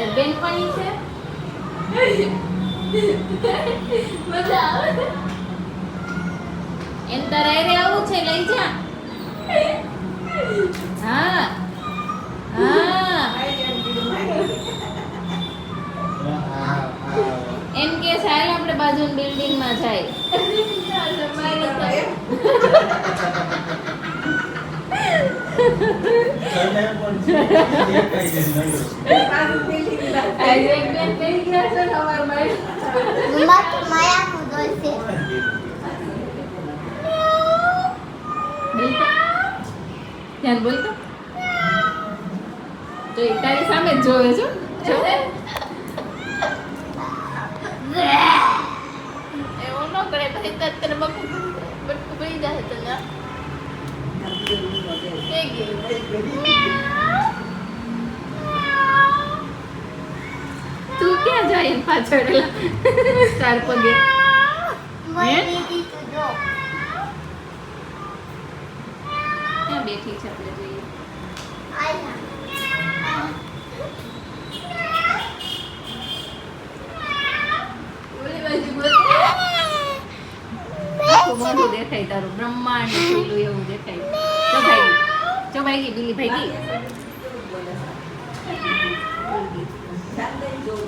બેનપણી છે મજા આવે એમ તારે આરે આવું છે લઈ જા હા હા એમ કે ચાલ આપણે બાજુની બિલ્ડિંગ માં જાય ધ્યાન બોલતો તો તારી સામે જ જોવે છો જોવે એવું ન કરે પછી તને બટકું પડી જાય તને તું ક્યાં જાય પાછળ ચાર પગે ક્યાં બેઠી છે આપણે જોઈએ મોઢું દેખાય તારું બ્રહ્માંડ પેલું એવું દેખાય ચો ભાઈ ગઈ બિલી ભાઈ ગઈ